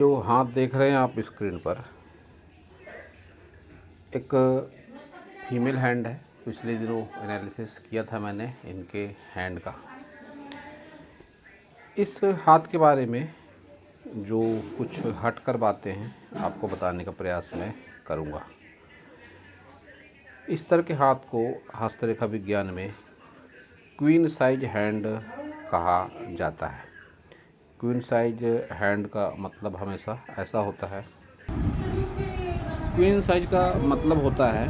जो हाथ देख रहे हैं आप स्क्रीन पर, एक फीमेल हैंड है। पिछले दिनों एनालिसिस किया था मैंने इनके हैंड का। इस हाथ के बारे में जो कुछ हटकर बातें हैं आपको बताने का प्रयास मैं करूँगा। इस तरह के हाथ को हस्तरेखा विज्ञान में क्वीन साइज हैंड कहा जाता है। क्वीन साइज हैंड का मतलब हमेशा ऐसा होता है। क्वीन साइज का मतलब होता है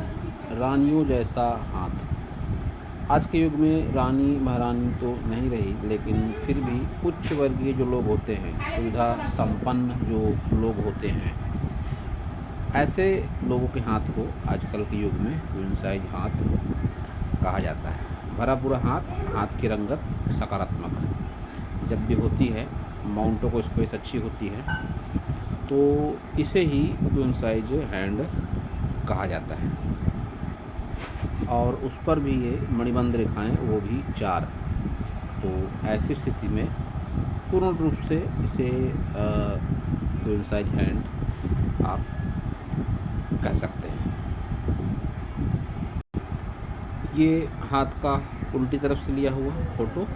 रानियों जैसा हाथ। आज के युग में रानी महारानी तो नहीं रही, लेकिन फिर भी उच्च वर्गीय जो लोग होते हैं, सुविधा संपन्न जो लोग होते हैं, ऐसे लोगों के हाथ को आजकल के युग में क्वीन साइज हाथ कहा जाता है। भरा पूरा हाथ की रंगत सकारात्मक जब भी होती है, माउंटों को स्पेस अच्छी होती है, तो इसे ही क्वीन साइज हैंड कहा जाता है। और उस पर भी ये मणिबंध रेखाएं, वो भी 4। तो ऐसी स्थिति में पूर्ण रूप से इसे क्वीन साइज हैंड आप कह सकते हैं। ये हाथ का उल्टी तरफ से लिया हुआ फोटो।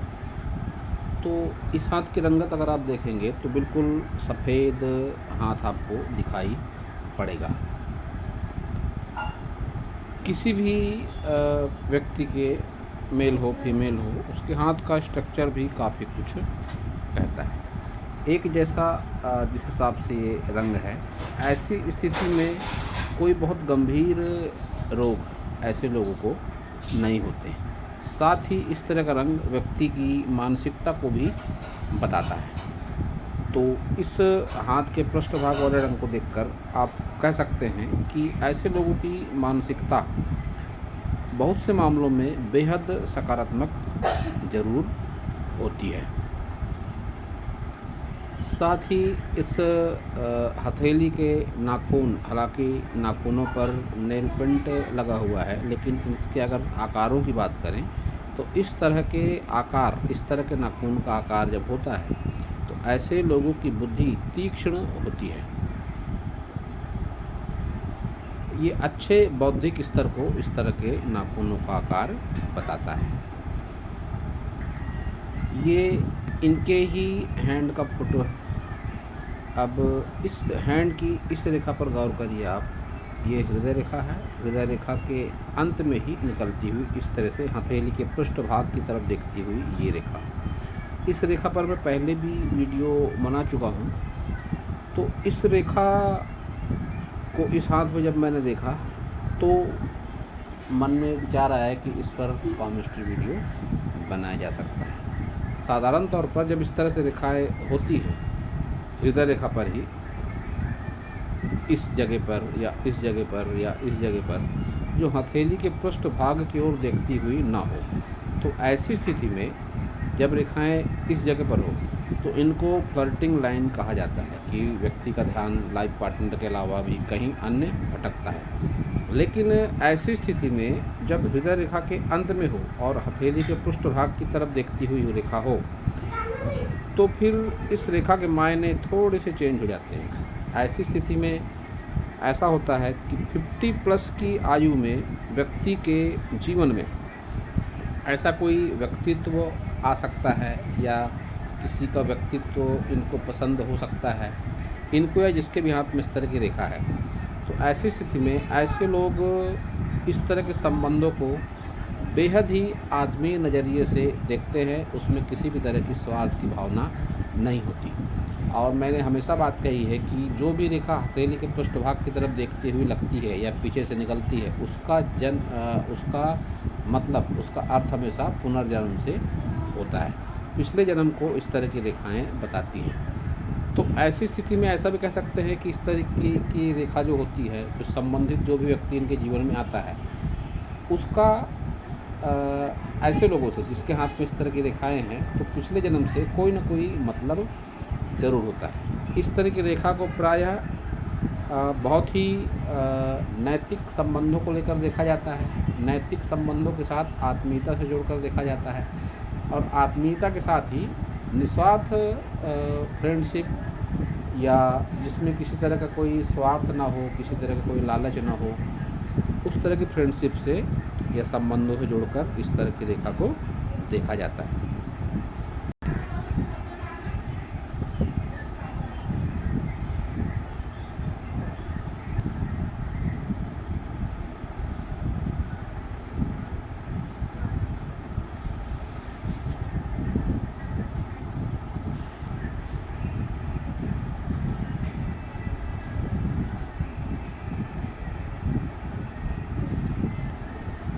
तो इस हाथ की रंगत अगर आप देखेंगे तो बिल्कुल सफ़ेद हाथ आपको दिखाई पड़ेगा। किसी भी व्यक्ति के, मेल हो फीमेल हो, उसके हाथ का स्ट्रक्चर भी काफ़ी कुछ कहता है। एक जैसा जिस हिसाब से ये रंग है, ऐसी स्थिति में कोई बहुत गंभीर रोग ऐसे लोगों को नहीं होते। साथ ही इस तरह का रंग व्यक्ति की मानसिकता को भी बताता है। तो इस हाथ के पृष्ठभाग वाले रंग को देखकर आप कह सकते हैं कि ऐसे लोगों की मानसिकता बहुत से मामलों में बेहद सकारात्मक जरूर होती है। साथ ही इस हथेली के नाखून, हालांकि नाखूनों पर नेल पेंट लगा हुआ है, लेकिन इसके अगर आकारों की बात करें तो इस तरह के आकार, इस तरह के नाखून का आकार जब होता है तो ऐसे लोगों की बुद्धि तीक्ष्ण होती है। ये अच्छे बौद्धिक स्तर को इस तरह के नाखूनों का आकार बताता है। ये इनके ही हैंड का फोटो है। अब इस हैंड की इस रेखा पर गौर करिए आप। ये हृदय रेखा है। हृदय रेखा के अंत में ही निकलती हुई इस तरह से हथेली के पृष्ठभाग की तरफ देखती हुई ये रेखा। इस रेखा पर मैं पहले भी वीडियो बना चुका हूँ। तो इस रेखा को इस हाथ में जब मैंने देखा तो मन में विचार आया कि इस पर केमिस्ट्री वीडियो बनाया जा सकता है। साधारण तौर पर जब इस तरह से रेखाएं होती हैं हृदय रेखा पर ही, इस जगह पर या इस जगह पर या इस जगह पर, जो हथेली के पृष्ठभाग की ओर देखती हुई ना हो, तो ऐसी स्थिति में जब रेखाएं इस जगह पर हो तो इनको फ्लर्टिंग लाइन कहा जाता है कि व्यक्ति का ध्यान लाइफ पार्टनर के अलावा भी कहीं अन्य भटकता है। लेकिन ऐसी स्थिति में जब हृदय रेखा के अंत में हो और हथेली के पृष्ठभाग की तरफ देखती हुई रेखा हो, तो फिर इस रेखा के मायने थोड़े से चेंज हो जाते हैं। ऐसी स्थिति में ऐसा होता है कि 50+ की आयु में व्यक्ति के जीवन में ऐसा कोई व्यक्तित्व आ सकता है, या किसी का व्यक्तित्व इनको पसंद हो सकता है, इनको या जिसके भी हाथ में इस तरह की रेखा है। तो ऐसी स्थिति में ऐसे लोग इस तरह के संबंधों को बेहद ही आत्मीय नज़रिए से देखते हैं। उसमें किसी भी तरह की स्वार्थ की भावना नहीं होती। और मैंने हमेशा बात कही है कि जो भी रेखा हथेली के पृष्ठभाग की तरफ देखती हुई लगती है या पीछे से निकलती है, उसका मतलब, उसका अर्थ हमेशा पुनर्जन्म से होता है। पिछले जन्म को इस तरह की रेखाएं बताती हैं। तो ऐसी स्थिति में ऐसा भी कह सकते हैं कि इस तरह की रेखा जो होती है, जो संबंधित जो भी व्यक्ति इनके जीवन में आता है, उसका ऐसे लोगों से जिसके हाथ में इस तरह की रेखाएं हैं, तो पिछले जन्म से कोई ना कोई मतलब ज़रूर होता है। इस तरह की रेखा को प्रायः बहुत ही नैतिक संबंधों को लेकर देखा जाता है। नैतिक संबंधों के साथ आत्मीयता से जोड़कर देखा जाता है, और आत्मीयता के साथ ही निस्वार्थ फ्रेंडशिप या जिसमें किसी तरह का कोई स्वार्थ ना हो, किसी तरह का कोई लालच ना हो, उस तरह की फ्रेंडशिप से या संबंधों से जोड़कर इस तरह की रेखा को देखा जाता है।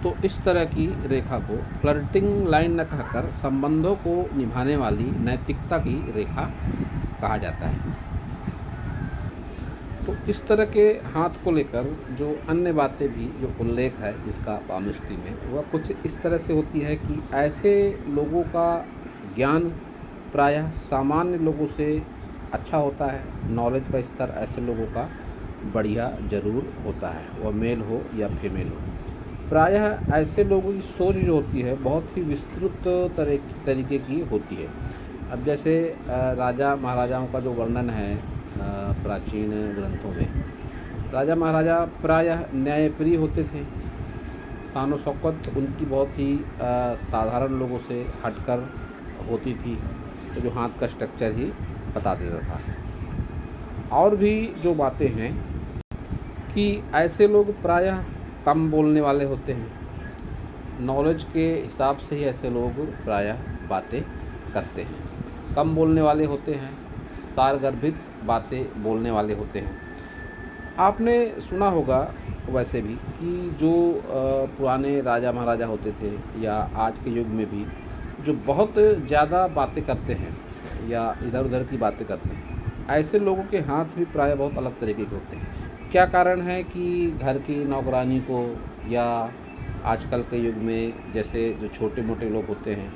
तो इस तरह की रेखा को फ्लर्टिंग लाइन न कहकर संबंधों को निभाने वाली नैतिकता की रेखा कहा जाता है। तो इस तरह के हाथ को लेकर जो अन्य बातें भी जो उल्लेख है इसका पामिस्ट्री में, वह कुछ इस तरह से होती है कि ऐसे लोगों का ज्ञान प्रायः सामान्य लोगों से अच्छा होता है। नॉलेज का स्तर ऐसे लोगों का बढ़िया ज़रूर होता है, वह मेल हो या फीमेल हो। प्रायः ऐसे लोगों की सोच जो होती है बहुत ही विस्तृत तरीके की होती है। अब जैसे राजा महाराजाओं का जो वर्णन है प्राचीन ग्रंथों में, राजा महाराजा प्रायः न्यायप्रिय होते थे। शान शौकत उनकी बहुत ही साधारण लोगों से हटकर होती थी, तो जो हाथ का स्ट्रक्चर ही बता देता था। और भी जो बातें हैं कि ऐसे लोग प्रायः कम बोलने वाले होते हैं। नॉलेज के हिसाब से ही ऐसे लोग प्रायः बातें करते हैं, कम बोलने वाले होते हैं, सारगर्भित बातें बोलने वाले होते हैं। आपने सुना होगा वैसे भी कि जो पुराने राजा महाराजा होते थे या आज के युग में भी जो बहुत ज़्यादा बातें करते हैं या इधर उधर की बातें करते हैं, ऐसे लोगों के हाथ भी प्रायः बहुत अलग तरीके के होते हैं। क्या कारण है कि घर की नौकरानी को या आजकल के युग में जैसे जो छोटे मोटे लोग होते हैं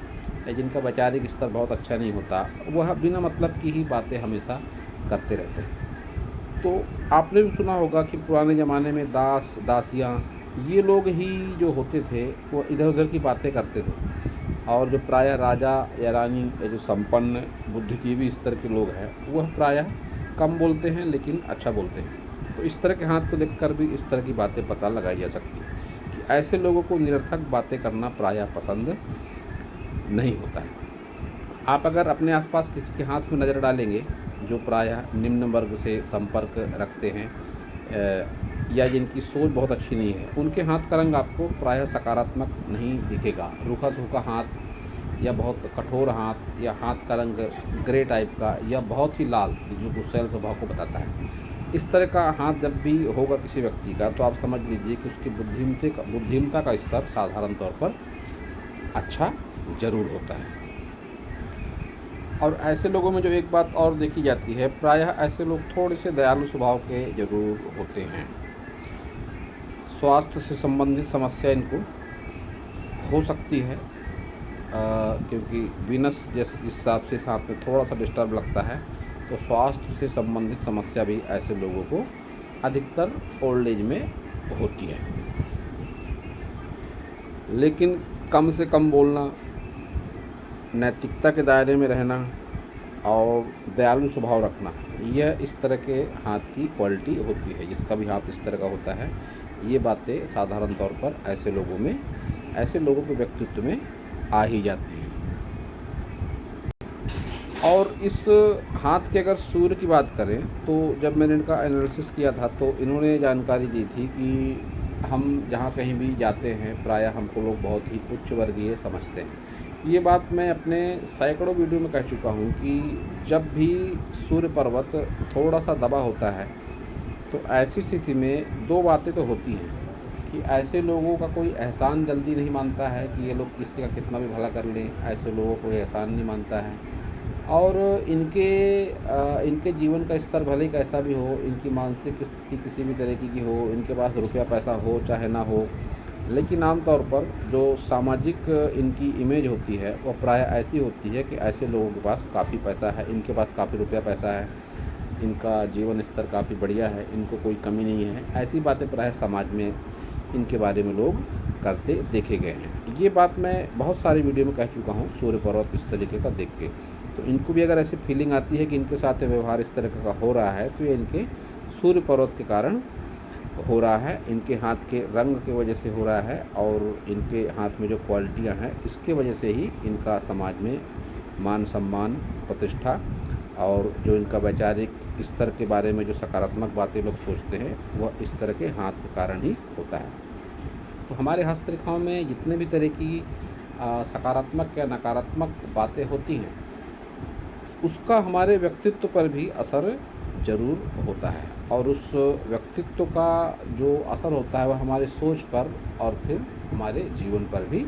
या जिनका वैचारिक स्तर बहुत अच्छा नहीं होता, वह बिना मतलब की ही बातें हमेशा करते रहते हैं। तो आपने भी सुना होगा कि पुराने ज़माने में दास दासियाँ ये लोग ही जो होते थे वो इधर उधर की बातें करते थे, और जो प्रायः राजा या रानी या जो संपन्न बुद्धिजीवी स्तर के लोग हैं वह प्रायः कम बोलते हैं लेकिन अच्छा बोलते हैं। तो इस तरह के हाथ को देखकर भी इस तरह की बातें पता लगाई जा सकती है कि ऐसे लोगों को निरर्थक बातें करना प्रायः पसंद नहीं होता है। आप अगर अपने आसपास किसी के हाथ में नज़र डालेंगे जो प्रायः निम्न वर्ग से संपर्क रखते हैं या जिनकी सोच बहुत अच्छी नहीं है, उनके हाथ का रंग आपको प्रायः सकारात्मक नहीं दिखेगा। रूखा सूखा हाथ या बहुत कठोर हाथ या हाथ का रंग ग्रे टाइप का या बहुत ही लाल, जो गुस्सैल स्वभाव को बताता है। इस तरह का हाथ जब भी होगा किसी व्यक्ति का, तो आप समझ लीजिए कि उसकी बुद्धिमत्ता का स्तर साधारण तौर पर अच्छा ज़रूर होता है। और ऐसे लोगों में जो एक बात और देखी जाती है, प्रायः ऐसे लोग थोड़े से दयालु स्वभाव के ज़रूर होते हैं। स्वास्थ्य से संबंधित समस्या इनको हो सकती है, क्योंकि वीनस जिस हिसाब से साथ में थोड़ा सा डिस्टर्ब लगता है, तो स्वास्थ्य से संबंधित समस्या भी ऐसे लोगों को अधिकतर ओल्ड एज में होती है। लेकिन कम से कम बोलना, नैतिकता के दायरे में रहना और दयालु स्वभाव रखना, यह इस तरह के हाथ की क्वालिटी होती है। जिसका भी हाथ इस तरह का होता है, ये बातें साधारण तौर पर ऐसे लोगों के व्यक्तित्व में आ ही जाती हैं। और इस हाथ के अगर सूर्य की बात करें, तो जब मैंने इनका एनालिसिस किया था तो इन्होंने जानकारी दी थी कि हम जहाँ कहीं भी जाते हैं प्रायः हमको लोग बहुत ही उच्च वर्गीय समझते हैं। ये बात मैं अपने सैकड़ों वीडियो में कह चुका हूँ कि जब भी सूर्य पर्वत थोड़ा सा दबा होता है, तो ऐसी स्थिति में दो बातें तो होती हैं कि ऐसे लोगों का कोई एहसान जल्दी नहीं मानता है कि ये लोग किसी का कितना भी भला कर लें, ऐसे लोगों को एहसान नहीं मानता है। और इनके जीवन का स्तर भले ही कैसा भी हो, इनकी मानसिक स्थिति किसी भी तरीके की हो, इनके पास रुपया पैसा हो चाहे ना हो, लेकिन आमतौर पर जो सामाजिक इनकी इमेज होती है वो प्रायः ऐसी होती है कि ऐसे लोगों के पास काफ़ी पैसा है, इनके पास काफ़ी रुपया पैसा है, इनका जीवन स्तर काफ़ी बढ़िया है, इनको कोई कमी नहीं है। ऐसी बातें प्रायः समाज में इनके बारे में लोग करते देखे गए हैं। ये बात मैं बहुत सारी वीडियो में कह चुका हूँ सूर्य पर्वत इस तरीके का देख के। तो इनको भी अगर ऐसी फीलिंग आती है कि इनके साथ व्यवहार इस तरह का हो रहा है, तो ये इनके सूर्य पर्वत के कारण हो रहा है, इनके हाथ के रंग की वजह से हो रहा है, और इनके हाथ में जो क्वालिटियाँ हैं इसके वजह से ही इनका समाज में मान सम्मान, प्रतिष्ठा और जो इनका वैचारिक स्तर के बारे में जो सकारात्मक बातें लोग सोचते हैं वह इस तरह के हाथ के कारण ही होता है। तो हमारे हस्तरेखाओं में जितने भी तरह की सकारात्मक या नकारात्मक बातें होती हैं उसका हमारे व्यक्तित्व पर भी असर ज़रूर होता है, और उस व्यक्तित्व का जो असर होता है वह हमारे सोच पर और फिर हमारे जीवन पर भी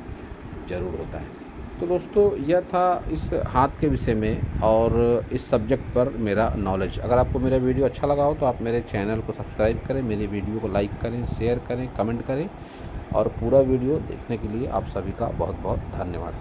ज़रूर होता है। तो दोस्तों, यह था इस हाथ के विषय में और इस सब्जेक्ट पर मेरा नॉलेज। अगर आपको मेरा वीडियो अच्छा लगा हो तो आप मेरे चैनल को सब्सक्राइब करें, मेरी वीडियो को लाइक करें, शेयर करें, कमेंट करें, और पूरा वीडियो देखने के लिए आप सभी का बहुत बहुत धन्यवाद।